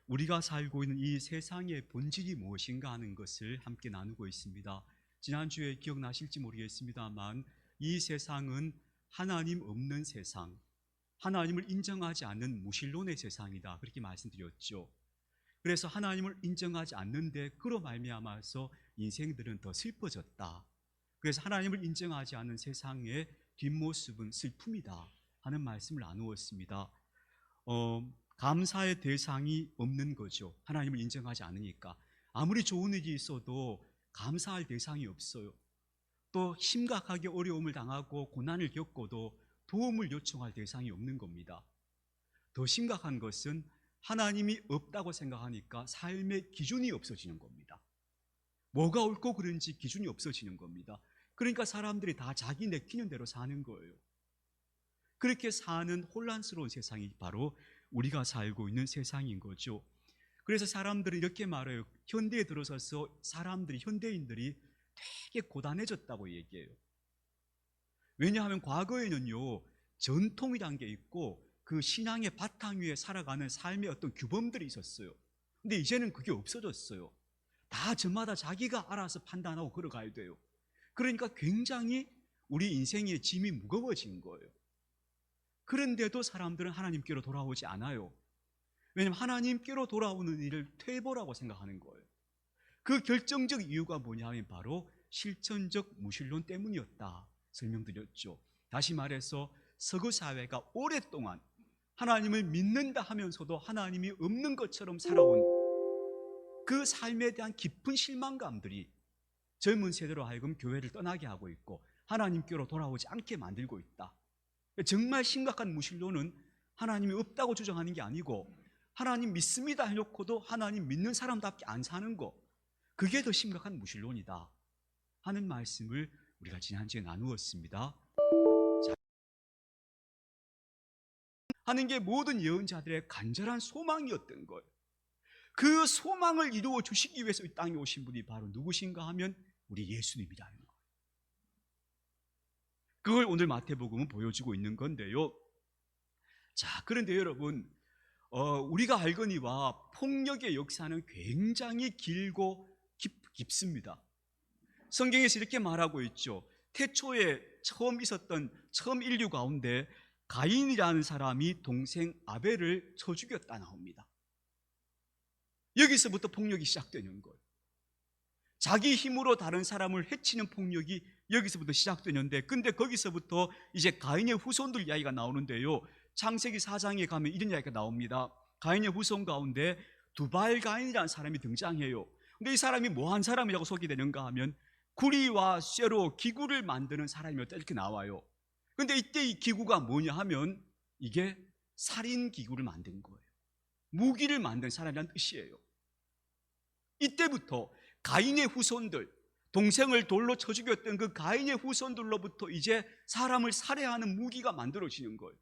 우리가 살고 있는 이 세상의 본질이 무엇인가 하는 것을 함께 나누고 있습니다. 지난주에 기억나실지 모르겠습니다만 이 세상은 하나님 없는 세상, 하나님을 인정하지 않는 무신론의 세상이다, 그렇게 말씀드렸죠. 그래서 하나님을 인정하지 않는데 그로 말미암아서 인생들은 더 슬퍼졌다. 그래서 하나님을 인정하지 않는 세상의 뒷모습은 슬픔이다 하는 말씀을 나누었습니다. 감사의 대상이 없는 거죠. 하나님을 인정하지 않으니까. 아무리 좋은 일이 있어도 감사할 대상이 없어요. 또 심각하게 어려움을 당하고 고난을 겪어도 도움을 요청할 대상이 없는 겁니다. 더 심각한 것은 하나님이 없다고 생각하니까 삶의 기준이 없어지는 겁니다. 뭐가 옳고 그른지 기준이 없어지는 겁니다. 그러니까 사람들이 다 자기 내키는 대로 사는 거예요. 그렇게 사는 혼란스러운 세상이 바로 우리가 살고 있는 세상인 거죠. 그래서 사람들은 이렇게 말해요. 현대에 들어서서 현대인들이 되게 고단해졌다고 얘기해요. 왜냐하면 과거에는요, 전통이란 게 있고 그 신앙의 바탕 위에 살아가는 삶의 어떤 규범들이 있었어요. 근데 이제는 그게 없어졌어요. 다 저마다 자기가 알아서 판단하고 걸어가야 돼요. 그러니까 굉장히 우리 인생의 짐이 무거워진 거예요. 그런데도 사람들은 하나님께로 돌아오지 않아요. 왜냐하면 하나님께로 돌아오는 일을 퇴보라고 생각하는 거예요. 그 결정적 이유가 뭐냐면 바로 실천적 무신론 때문이었다 설명드렸죠. 다시 말해서 서구 사회가 오랫동안 하나님을 믿는다 하면서도 하나님이 없는 것처럼 살아온 그 삶에 대한 깊은 실망감들이 젊은 세대로 하여금 교회를 떠나게 하고 있고 하나님께로 돌아오지 않게 만들고 있다. 정말 심각한 무신론은 하나님이 없다고 주장하는 게 아니고 하나님 믿습니다 해놓고도 하나님 믿는 사람답게 안 사는 거, 그게 더 심각한 무신론이다 하는 말씀을 우리가 지난주에 나누었습니다. 하는 게 모든 예언자들의 간절한 소망이었던 거예요. 그 소망을 이루어 주시기 위해서 이 땅에 오신 분이 바로 누구신가 하면 우리 예수님이라는 거예요. 그걸 오늘 마태복음은 보여주고 있는 건데요. 자, 그런데 여러분, 우리가 알거니와 폭력의 역사는 굉장히 길고 깊습니다. 성경에서 이렇게 말하고 있죠. 태초에 처음 인류 가운데 가인이라는 사람이 동생 아벨을 쳐 죽였다 나옵니다. 여기서부터 폭력이 시작되는 거예요. 자기 힘으로 다른 사람을 해치는 폭력이 여기서부터 시작되는데, 근데 거기서부터 이제 가인의 후손들 이야기가 나오는데요. 창세기 4장에 가면 이런 이야기가 나옵니다. 가인의 후손 가운데 두발 가인이라는 사람이 등장해요. 근데 이 사람이 뭐한 사람이라고 소개되는가 하면 구리와 쇠로 기구를 만드는 사람이었다 이렇게 나와요. 근데 이때 이 기구가 뭐냐 하면 이게 살인 기구를 만든 거예요. 무기를 만든 사람이라는 뜻이에요. 이때부터 가인의 후손들, 동생을 돌로 쳐 죽였던 그 가인의 후손들로부터 이제 사람을 살해하는 무기가 만들어지는 거예요.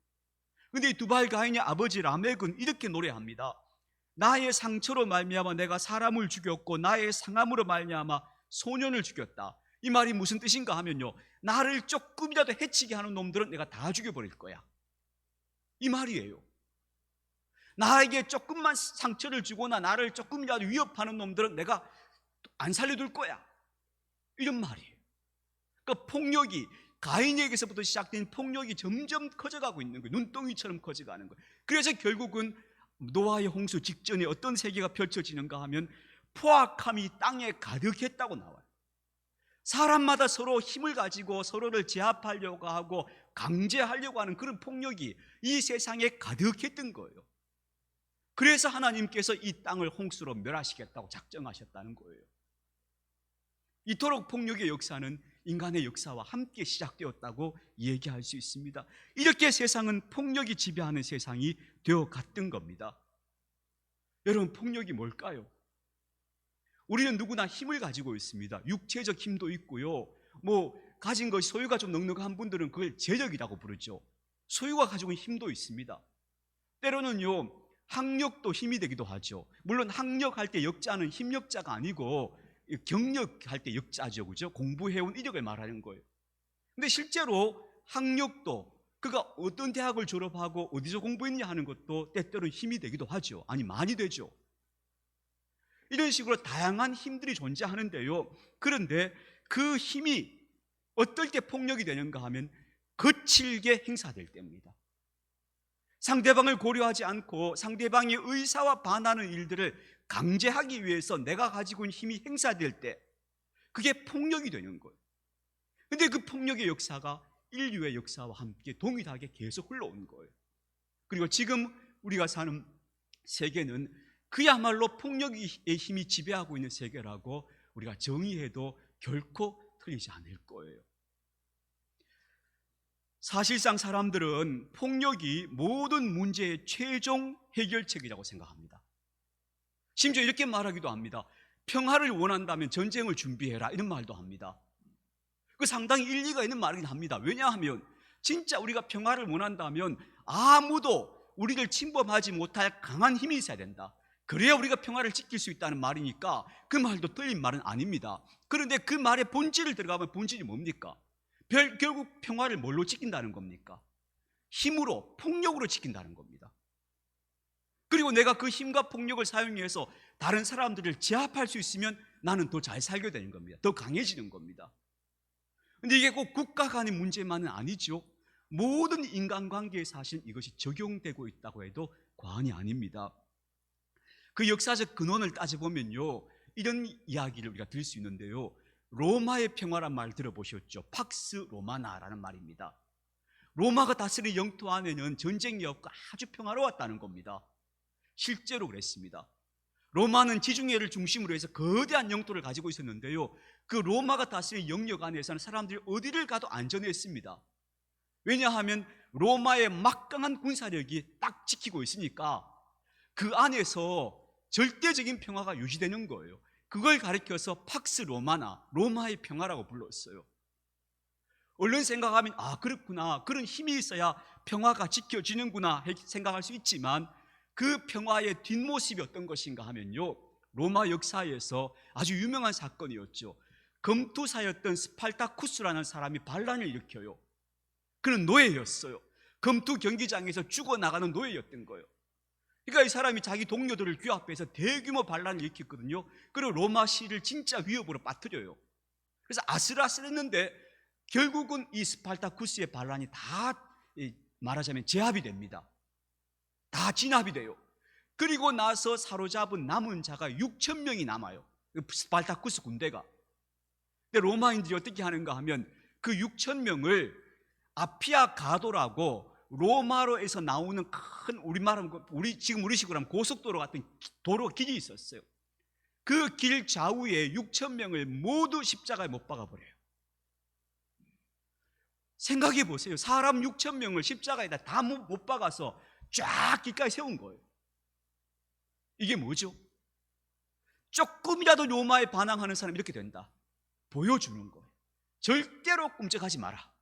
근데 이 두발 가인의 아버지 라멕은 이렇게 노래합니다. 나의 상처로 말미암아 내가 사람을 죽였고 나의 상함으로 말미암아 소년을 죽였다. 이 말이 무슨 뜻인가 하면요, 나를 조금이라도 해치게 하는 놈들은 내가 다 죽여버릴 거야, 이 말이에요. 나에게 조금만 상처를 주거나 나를 조금이라도 위협하는 놈들은 내가 안 살려둘 거야, 이런 말이에요. 그러니까 폭력이, 가인에게서부터 시작된 폭력이 점점 커져가고 있는 거예요. 눈덩이처럼 커져가는 거예요. 그래서 결국은 노아의 홍수 직전에 어떤 세계가 펼쳐지는가 하면 포악함이 땅에 가득했다고 나와요. 사람마다 서로 힘을 가지고 서로를 제압하려고 하고 강제하려고 하는 그런 폭력이 이 세상에 가득했던 거예요. 그래서 하나님께서 이 땅을 홍수로 멸하시겠다고 작정하셨다는 거예요. 이토록 폭력의 역사는 인간의 역사와 함께 시작되었다고 얘기할 수 있습니다. 이렇게 세상은 폭력이 지배하는 세상이 되어갔던 겁니다. 여러분, 폭력이 뭘까요? 우리는 누구나 힘을 가지고 있습니다. 육체적 힘도 있고요, 가진 것이 소유가 좀 넉넉한 분들은 그걸 재력이라고 부르죠. 소유가 가지고 있는 힘도 있습니다. 때로는요, 학력도 힘이 되기도 하죠. 물론 학력할 때 역자는 힘력자가 아니고 경력할 때 역자죠, 그죠? 공부해온 이력을 말하는 거예요. 근데 실제로 학력도 그가 어떤 대학을 졸업하고 어디서 공부했냐 하는 것도 때때로 힘이 되기도 하죠. 아니, 많이 되죠. 이런 식으로 다양한 힘들이 존재하는데요. 그런데 그 힘이 어떨 때 폭력이 되는가 하면 거칠게 행사될 때입니다. 상대방을 고려하지 않고 상대방의 의사와 반하는 일들을 강제하기 위해서 내가 가지고 있는 힘이 행사될 때 그게 폭력이 되는 거예요. 그런데 그 폭력의 역사가 인류의 역사와 함께 동일하게 계속 흘러온 거예요. 그리고 지금 우리가 사는 세계는 그야말로 폭력의 힘이 지배하고 있는 세계라고 우리가 정의해도 결코 틀리지 않을 거예요. 사실상 사람들은 폭력이 모든 문제의 최종 해결책이라고 생각합니다. 심지어 이렇게 말하기도 합니다. 평화를 원한다면 전쟁을 준비해라, 이런 말도 합니다. 그 상당히 일리가 있는 말이긴 합니다. 왜냐하면 진짜 우리가 평화를 원한다면 아무도 우리를 침범하지 못할 강한 힘이 있어야 된다. 그래야 우리가 평화를 지킬 수 있다는 말이니까 그 말도 틀린 말은 아닙니다. 그런데 그 말의 본질을 들어가면 본질이 뭡니까? 결국 평화를 뭘로 지킨다는 겁니까? 힘으로, 폭력으로 지킨다는 겁니다. 그리고 내가 그 힘과 폭력을 사용해서 다른 사람들을 제압할 수 있으면 나는 더 잘 살게 되는 겁니다. 더 강해지는 겁니다. 그런데 이게 꼭 국가 간의 문제만은 아니죠. 모든 인간관계에 사실 이것이 적용되고 있다고 해도 과언이 아닙니다. 그 역사적 근원을 따져보면요, 이런 이야기를 우리가 들을 수 있는데요, 로마의 평화란 말 들어보셨죠? 팍스 로마나라는 말입니다. 로마가 다스린 영토 안에는 전쟁이 없고 아주 평화로웠다는 겁니다. 실제로 그랬습니다. 로마는 지중해를 중심으로 해서 거대한 영토를 가지고 있었는데요, 그 로마가 다스린 영역 안에서는 사람들이 어디를 가도 안전했습니다. 왜냐하면 로마의 막강한 군사력이 딱 지키고 있으니까 그 안에서 절대적인 평화가 유지되는 거예요. 그걸 가리켜서 팍스 로마나, 로마의 평화라고 불렀어요. 얼른 생각하면 아, 그렇구나, 그런 힘이 있어야 평화가 지켜지는구나 생각할 수 있지만 그 평화의 뒷모습이 어떤 것인가 하면요, 로마 역사에서 아주 유명한 사건이었죠. 검투사였던 스팔타쿠스라는 사람이 반란을 일으켜요. 그는 노예였어요. 검투 경기장에서 죽어나가는 노예였던 거예요. 그러니까 이 사람이 자기 동료들을 규합해서 대규모 반란을 일으켰거든요. 그리고 로마 시를 진짜 위협으로 빠뜨려요. 그래서 아슬아슬했는데 결국은 이 스팔타쿠스의 반란이 다 말하자면 제압이 됩니다. 다 진압이 돼요. 그리고 나서 사로잡은 남은 자가 6천 명이 남아요. 스팔타쿠스 군대가. 근데 로마인들이 어떻게 하는가 하면 그 6천 명을 아피아 가도라고 로마로에서 나오는 큰, 지금 우리식으로 하면 고속도로 같은 도로 길이 있었어요. 그 길 좌우에 6천 명을 모두 십자가에 못 박아버려요. 생각해 보세요. 사람 6천 명을 십자가에다 다 못 박아서 쫙 길가에 세운 거예요. 이게 뭐죠? 조금이라도 로마에 반항하는 사람이 이렇게 된다, 보여주는 거예요. 절대로 꿈쩍하지 마라.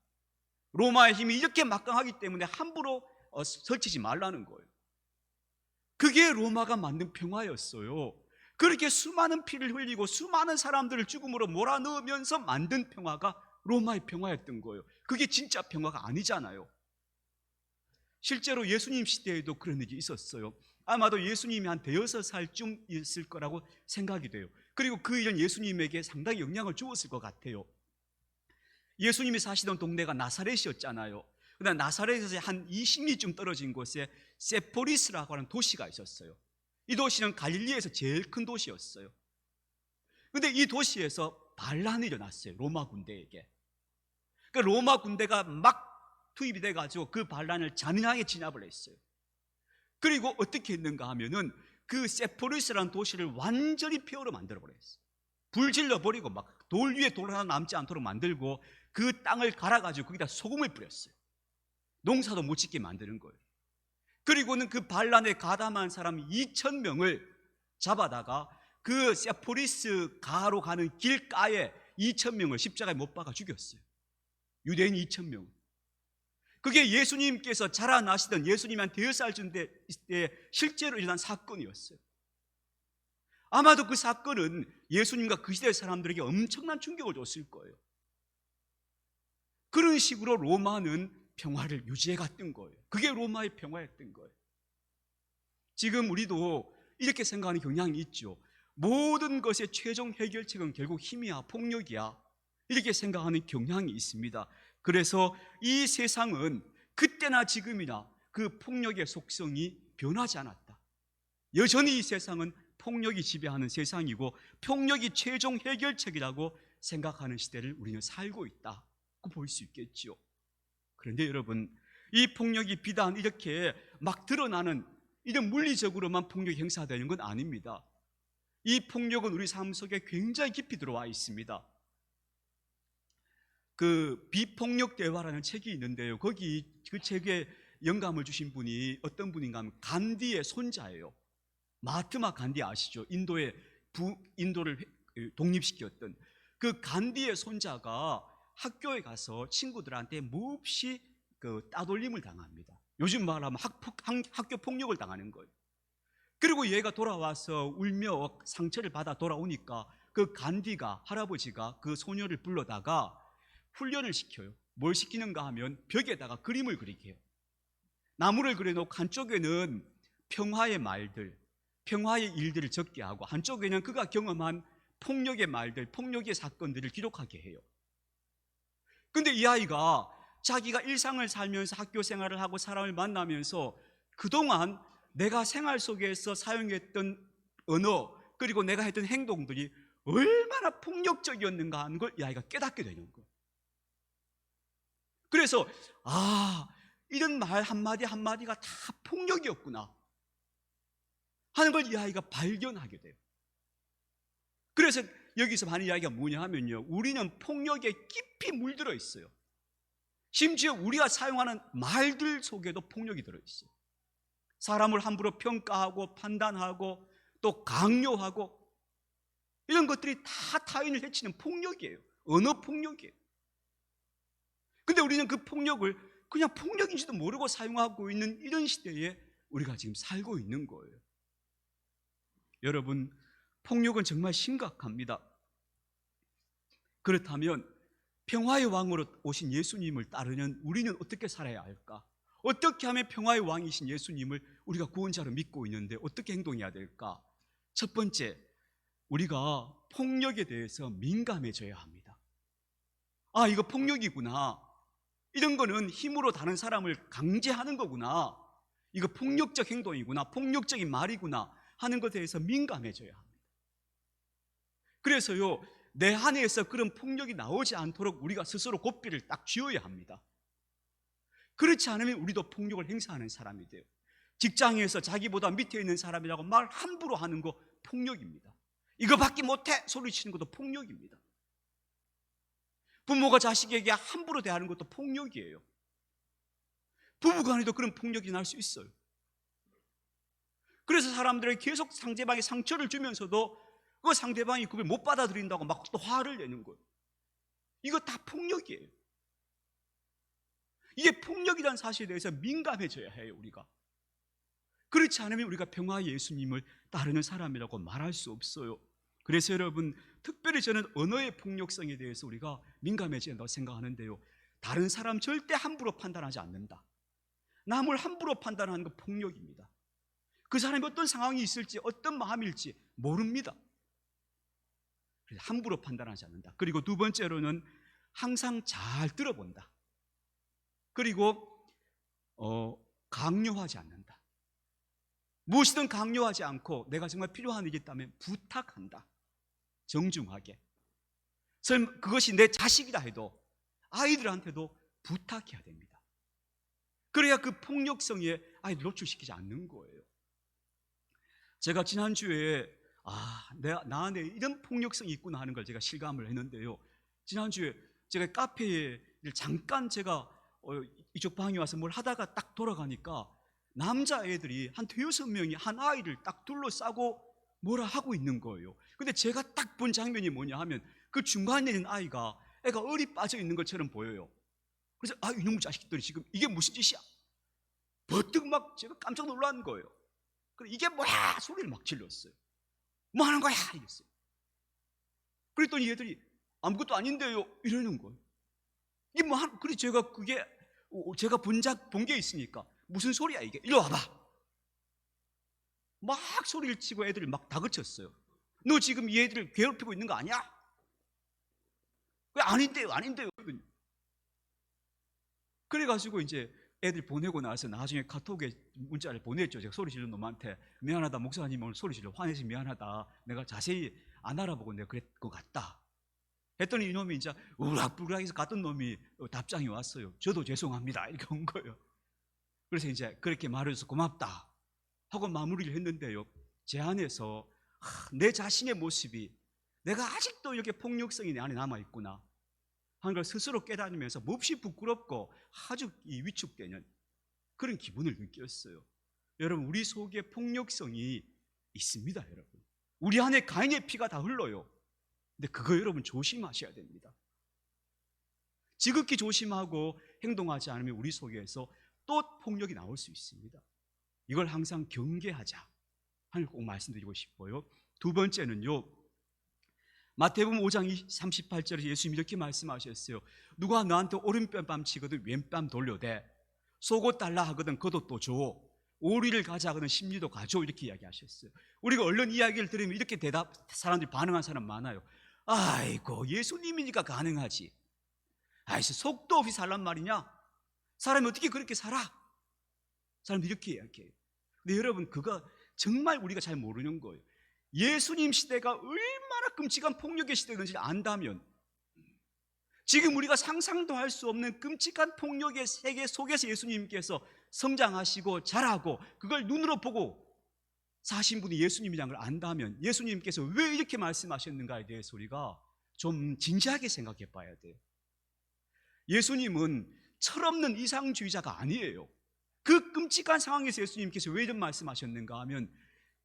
로마의 힘이 이렇게 막강하기 때문에 함부로 설치지 말라는 거예요. 그게 로마가 만든 평화였어요. 그렇게 수많은 피를 흘리고 수많은 사람들을 죽음으로 몰아넣으면서 만든 평화가 로마의 평화였던 거예요. 그게 진짜 평화가 아니잖아요. 실제로 예수님 시대에도 그런 일이 있었어요. 아마도 예수님이 한 6살쯤 있을 거라고 생각이 돼요. 그리고 그 일은 예수님에게 상당히 영향을 주었을 것 같아요. 예수님이 사시던 동네가 나사렛이었잖아요. 그러나 나사렛에서 한 20리쯤 떨어진 곳에 세포리스라고 하는 도시가 있었어요. 이 도시는 갈릴리에서 제일 큰 도시였어요. 그런데 이 도시에서 반란이 일어났어요. 로마 군대에게. 그러니까 로마 군대가 막 투입이 돼가지고 그 반란을 잔인하게 진압을 했어요. 그리고 어떻게 했는가 하면은 그 세포리스라는 도시를 완전히 폐허로 만들어버렸어요. 불 질러버리고 막 돌 위에 돌 하나 남지 않도록 만들고 그 땅을 갈아가지고 거기다 소금을 뿌렸어요. 농사도 못 짓게 만드는 거예요. 그리고는 그 반란에 가담한 사람 2,000명을 잡아다가 그 세포리스 가로 가는 길가에 2,000명을 십자가에 못 박아 죽였어요. 유대인 2,000명. 그게 예수님께서 자라나시던 예수님이 한 5살쯤 때 실제로 일어난 사건이었어요. 아마도 그 사건은 예수님과 그 시대 사람들에게 엄청난 충격을 줬을 거예요. 그런 식으로 로마는 평화를 유지해 갔던 거예요. 그게 로마의 평화였던 거예요. 지금 우리도 이렇게 생각하는 경향이 있죠. 모든 것의 최종 해결책은 결국 힘이야, 폭력이야, 이렇게 생각하는 경향이 있습니다. 그래서 이 세상은 그때나 지금이나 그 폭력의 속성이 변하지 않았다. 여전히 이 세상은 폭력이 지배하는 세상이고 폭력이 최종 해결책이라고 생각하는 시대를 우리는 살고 있다고 볼 수 있겠죠. 그런데 여러분, 이 폭력이 비단 이렇게 막 드러나는 이런 물리적으로만 폭력이 행사되는 건 아닙니다. 이 폭력은 우리 삶 속에 굉장히 깊이 들어와 있습니다. 그 비폭력 대화라는 책이 있는데요, 거기 그 책에 영감을 주신 분이 어떤 분인가 하면 간디의 손자예요. 마하트마 간디 아시죠? 인도를 독립시켰던 그 간디의 손자가 학교에 가서 친구들한테 몹시 그 따돌림을 당합니다. 요즘 말하면 학교 폭력을 당하는 거예요. 그리고 얘가 돌아와서 울며 상처를 받아 돌아오니까 그 간디가, 할아버지가 그 소녀를 불러다가 훈련을 시켜요. 뭘 시키는가 하면 벽에다가 그림을 그리게 해요. 나무를 그려놓고 한쪽에는 평화의 말들, 평화의 일들을 적게 하고 한쪽에는 그가 경험한 폭력의 말들, 폭력의 사건들을 기록하게 해요. 근데 이 아이가 자기가 일상을 살면서 학교 생활을 하고 사람을 만나면서 그동안 내가 생활 속에서 사용했던 언어, 그리고 내가 했던 행동들이 얼마나 폭력적이었는가 하는 걸 이 아이가 깨닫게 되는 거예요. 그래서 이런 말 한마디 한마디가 다 폭력이었구나 하는 걸 이 아이가 발견하게 돼요. 그래서 여기서 하는 이야기가 뭐냐 하면요, 우리는 폭력에 깊이 물들어 있어요. 심지어 우리가 사용하는 말들 속에도 폭력이 들어있어요. 사람을 함부로 평가하고 판단하고 또 강요하고 이런 것들이 다 타인을 해치는 폭력이에요. 언어 폭력이에요. 근데 우리는 그 폭력을 그냥 폭력인지도 모르고 사용하고 있는 이런 시대에 우리가 지금 살고 있는 거예요. 여러분, 폭력은 정말 심각합니다. 그렇다면 평화의 왕으로 오신 예수님을 따르는 우리는 어떻게 살아야 할까? 어떻게 하면 평화의 왕이신 예수님을 우리가 구원자로 믿고 있는데 어떻게 행동해야 될까? 첫 번째, 우리가 폭력에 대해서 민감해져야 합니다. 이거 폭력이구나, 이런 거는 힘으로 다른 사람을 강제하는 거구나, 이거 폭력적 행동이구나, 폭력적인 말이구나 하는 것에 대해서 민감해져야 합니다. 그래서요, 내 안에서 그런 폭력이 나오지 않도록 우리가 스스로 고삐를 딱 쥐어야 합니다. 그렇지 않으면 우리도 폭력을 행사하는 사람이 돼요. 직장에서 자기보다 밑에 있는 사람이라고 말 함부로 하는 거 폭력입니다. 이거밖에 못해 소리치는 것도 폭력입니다. 부모가 자식에게 함부로 대하는 것도 폭력이에요. 부부간에도 그런 폭력이 날 수 있어요. 그래서 사람들에게 계속 상대방에 상처를 주면서도 그 상대방이 그걸 못 받아들인다고 막 또 화를 내는 거예요. 이거 다 폭력이에요. 이게 폭력이라는 사실에 대해서 민감해져야 해요, 우리가. 그렇지 않으면 우리가 평화의 예수님을 따르는 사람이라고 말할 수 없어요. 그래서 여러분, 특별히 저는 언어의 폭력성에 대해서 우리가 민감해져야 한다고 생각하는데요, 다른 사람 절대 함부로 판단하지 않는다. 남을 함부로 판단하는 건 폭력입니다. 그 사람이 어떤 상황이 있을지, 어떤 마음일지 모릅니다. 그래서 함부로 판단하지 않는다. 그리고 두 번째로는 항상 잘 들어본다. 그리고 강요하지 않는다. 무엇이든 강요하지 않고 내가 정말 필요한 일이 있다면 부탁한다. 정중하게. 그것이 내 자식이라 해도 아이들한테도 부탁해야 됩니다. 그래야 그 폭력성에 아이들 노출시키지 않는 거예요. 제가 지난주에 나 안에 이런 폭력성이 있구나 하는 걸 제가 실감을 했는데요, 지난주에 제가 카페에 잠깐 제가 이쪽 방에 와서 뭘 하다가 딱 돌아가니까 남자애들이 한 대여섯 명이 한 아이를 딱 둘러싸고 뭐라 하고 있는 거예요. 근데 제가 딱 본 장면이 뭐냐 하면 그 중간에 있는 애가 얼이 빠져 있는 것처럼 보여요. 그래서 이놈의 자식들이 지금 이게 무슨 짓이야? 버뜩 막 제가 깜짝 놀란 거예요. 그래, 이게 뭐야? 소리를 막 질렀어요. 뭐 하는 거야? 이랬어요. 그랬더니 얘들이 아무것도 아닌데요 이러는 거예요. 이게 뭐 그래, 제가 본 게 있으니까 무슨 소리야 이게? 이리 와봐. 막 소리를 치고 애들이 막 다그쳤어요. 너 지금 이 애들을 괴롭히고 있는 거 아니야? 왜 아닌데요, 아닌데요. 그래가지고 이제 애들 보내고 나서 나중에 카톡에 문자를 보냈죠. 제가 소리 지른 놈한테 미안하다, 목사님 오늘 소리 질러 화내서 미안하다, 내가 자세히 안 알아보고 내가 그랬 것 같다 했더니 이놈이 이제 우락부락해서 갔던 놈이 답장이 왔어요. 저도 죄송합니다 이렇게 온 거예요. 그래서 이제 그렇게 말해줘서 고맙다 하고 마무리를 했는데요, 제 안에서 내 자신의 모습이 내가 아직도 이렇게 폭력성이 내 안에 남아있구나 하는 걸 스스로 깨달으면서 몹시 부끄럽고 아주 위축되는 그런 기분을 느꼈어요. 여러분, 우리 속에 폭력성이 있습니다. 여러분, 우리 안에 가인의 피가 다 흘러요. 근데 그거 여러분 조심하셔야 됩니다. 지극히 조심하고 행동하지 않으면 우리 속에서 또 폭력이 나올 수 있습니다. 이걸 항상 경계하자 하는 꼭 말씀드리고 싶어요. 두 번째는요, 마태복음 5장 38절에 예수님이 이렇게 말씀하셨어요. 누가 너한테 오른뺨 치거든 왼뺨 돌려대, 속옷 달라 하거든 겉옷 또 줘, 오리를 가자 하거든 십리도 가져, 이렇게 이야기하셨어요. 우리가 얼른 이야기를 들으면 이렇게 사람들이 반응한 사람 많아요. 아이고, 예수님이니까 가능하지. 아이씨, 속도 없이 살란 말이냐? 사람이 어떻게 그렇게 살아? 사람들이 이렇게 이야기해요. 근데 여러분, 그거 정말 우리가 잘 모르는 거예요. 예수님 시대가 얼마나 끔찍한 폭력의 시대인지 안다면, 지금 우리가 상상도 할 수 없는 끔찍한 폭력의 세계 속에서 예수님께서 성장하시고 자라고 그걸 눈으로 보고 사신 분이 예수님이라는 걸 안다면, 예수님께서 왜 이렇게 말씀하셨는가에 대해서 우리가 좀 진지하게 생각해 봐야 돼요. 예수님은 철없는 이상주의자가 아니에요. 그 끔찍한 상황에서 예수님께서 왜 이런 말씀하셨는가 하면,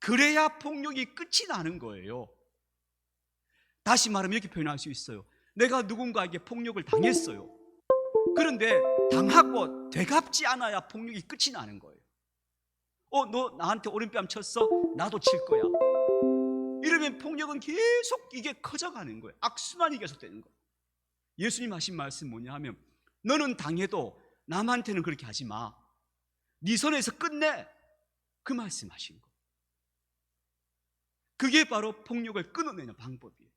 그래야 폭력이 끝이 나는 거예요. 다시 말하면 이렇게 표현할 수 있어요. 내가 누군가에게 폭력을 당했어요. 그런데 당하고 되갚지 않아야 폭력이 끝이 나는 거예요. 너 나한테 오른뺨 쳤어? 나도 칠 거야. 이러면 폭력은 계속 이게 커져가는 거예요. 악순환이 계속되는 거예요. 예수님 하신 말씀 뭐냐 하면, 너는 당해도 남한테는 그렇게 하지 마. 네 선에서 끝내. 그 말씀하신 거예요. 그게 바로 폭력을 끊어내는 방법이에요.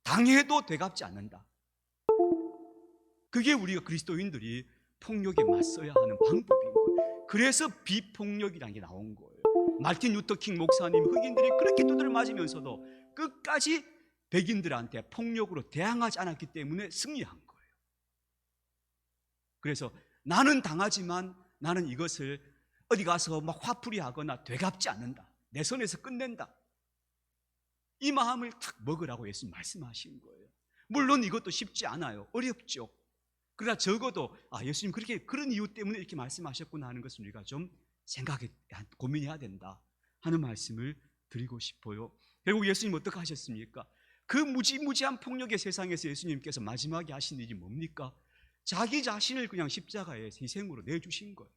당해도 되갚지 않는다. 그게 우리가 그리스도인들이 폭력에 맞서야 하는 방법인 거예요. 그래서 비폭력이라는 게 나온 거예요. 마틴 루터 킹 목사님, 흑인들이 그렇게 두드려 맞으면서도 끝까지 백인들한테 폭력으로 대항하지 않았기 때문에 승리한 거예요. 그래서 나는 당하지만 나는 이것을 어디 가서 막 화풀이 하거나 되갚지 않는다. 내 선에서 끝낸다. 이 마음을 탁 먹으라고 예수님 말씀하신 거예요. 물론 이것도 쉽지 않아요. 어렵죠. 그러나 적어도 예수님 그런 이유 때문에 이렇게 말씀하셨구나 하는 것을 우리가 좀 고민해야 된다 하는 말씀을 드리고 싶어요. 결국 예수님 어떻게 하셨습니까? 그 무지무지한 폭력의 세상에서 예수님께서 마지막에 하신 일이 뭡니까? 자기 자신을 그냥 십자가에 희생으로 내주신 거예요.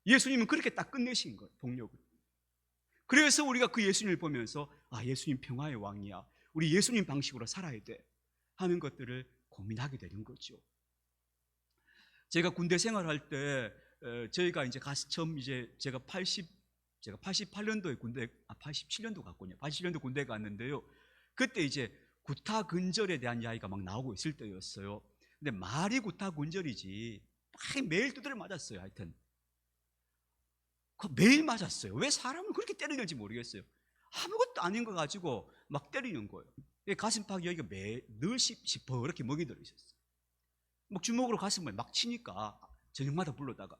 예수님은 그렇게 딱 끝내신 거예요, 폭력을. 그래서 우리가 그 예수님을 보면서 예수님 평화의 왕이야, 우리 예수님 방식으로 살아야 돼 하는 것들을 고민하게 되는 거죠. 제가 군대 생활할 때 저희가 이제 처음 제가 88년도에 군대 87년도 갔군요. 87년도 군대 갔는데요. 그때 이제 구타 근절에 대한 이야기가 막 나오고 있을 때였어요. 근데 말이 구타 근절이지 매일 두드려 맞았어요. 하여튼 매일 맞았어요. 왜 사람을 그렇게 때리는지 모르겠어요. 아무것도 아닌 거 가지고 막 때리는 거예요. 가슴팍 여기가 늘 시퍼렇게 먹이 들어 있었어요. 막 주먹으로 가슴을 막 치니까 저녁마다 불러다가.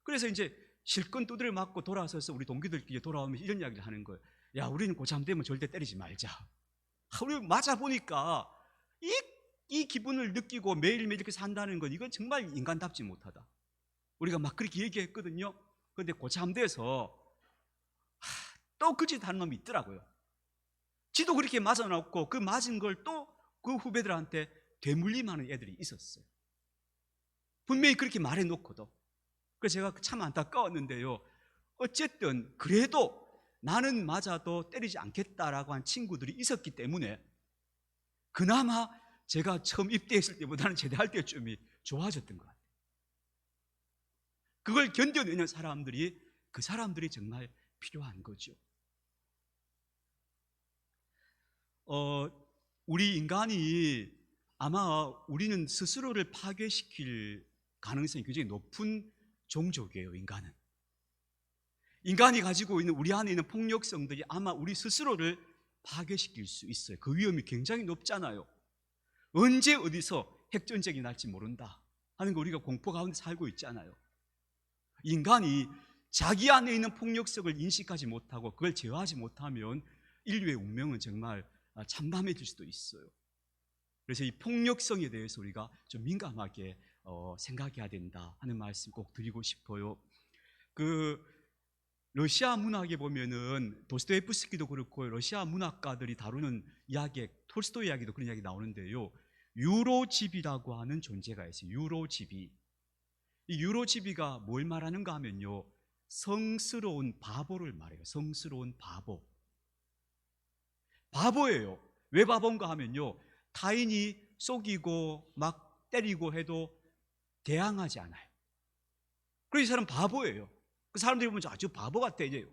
그래서 이제 실컷 두드려 맞고 돌아서서 우리 동기들끼리 돌아오면 이런 이야기를 하는 거예요. 야, 우리는 고참 되면 절대 때리지 말자. 우리 맞아 보니까 이 기분을 느끼고 매일매일 이렇게 산다는 건 이건 정말 인간답지 못하다. 우리가 막 그렇게 얘기했거든요. 그런데 고참 돼서 또 그 짓 하는 놈이 있더라고요. 지도 그렇게 맞아놓고 그 맞은 걸 또 그 후배들한테 되물림하는 애들이 있었어요. 분명히 그렇게 말해놓고도. 그래서 제가 참 안타까웠는데요. 어쨌든 그래도 나는 맞아도 때리지 않겠다라고 한 친구들이 있었기 때문에 그나마 제가 처음 입대했을 때보다는 제대할 때쯤이 좋아졌던 것 같아요. 그걸 견뎌내는 사람들이, 그 사람들이 정말 필요한 거죠. 어, 우리 인간이 아마 우리는 스스로를 파괴시킬 가능성이 굉장히 높은 종족이에요. 인간이 가지고 있는 우리 안에 있는 폭력성들이 아마 우리 스스로를 파괴시킬 수 있어요. 그 위험이 굉장히 높잖아요. 언제 어디서 핵전쟁이 날지 모른다 하는 거 우리가 공포 가운데 살고 있잖아요. 인간이 자기 안에 있는 폭력성을 인식하지 못하고 그걸 제어하지 못하면 인류의 운명은 정말 참담해질 수도 있어요. 그래서 이 폭력성에 대해서 우리가 좀 민감하게 생각해야 된다 하는 말씀 꼭 드리고 싶어요. 그 러시아 문학에 보면은 도스토옙스키도 그렇고 러시아 문학가들이 다루는 이야기, 톨스토이 이야기도 그런 이야기 나오는데요. 유로집이라고 하는 존재가 있어요. 유로집이. 이 유로집이가 뭘 말하는가 하면요, 성스러운 바보를 말해요. 성스러운 바보. 바보예요. 왜 바본가 하면요, 타인이 속이고 막 때리고 해도 대항하지 않아요. 그래서 이 사람 바보예요. 그 사람들이 보면 아주 바보 같아 이래요.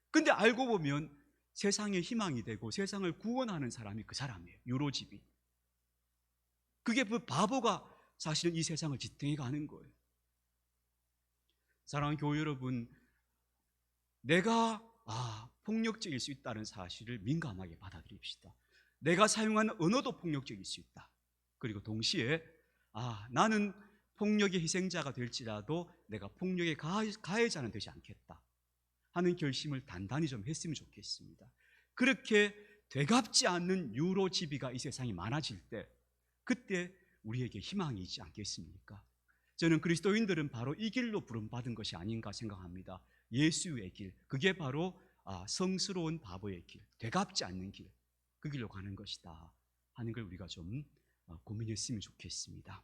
근데 알고 보면 세상의 희망이 되고 세상을 구원하는 사람이 그 사람이에요. 유로집이. 그게 그 바보가 사실은 이 세상을 지탱해 가는 거예요. 사랑하는 교회 여러분, 내가 폭력적일 수 있다는 사실을 민감하게 받아들입시다. 내가 사용하는 언어도 폭력적일 수 있다. 그리고 동시에 나는 폭력의 희생자가 될지라도 내가 폭력의 가해자는 되지 않겠다 하는 결심을 단단히 좀 했으면 좋겠습니다. 그렇게 되갚지 않는 유로지비가 이 세상이 많아질 때, 그때 우리에게 희망이 있지 않겠습니까? 저는 그리스도인들은 바로 이 길로 부름받은 것이 아닌가 생각합니다. 예수의 길, 그게 바로 성스러운 바보의 길, 되갚지 않는 길, 그 길로 가는 것이다 하는 걸 우리가 좀 고민했으면 좋겠습니다.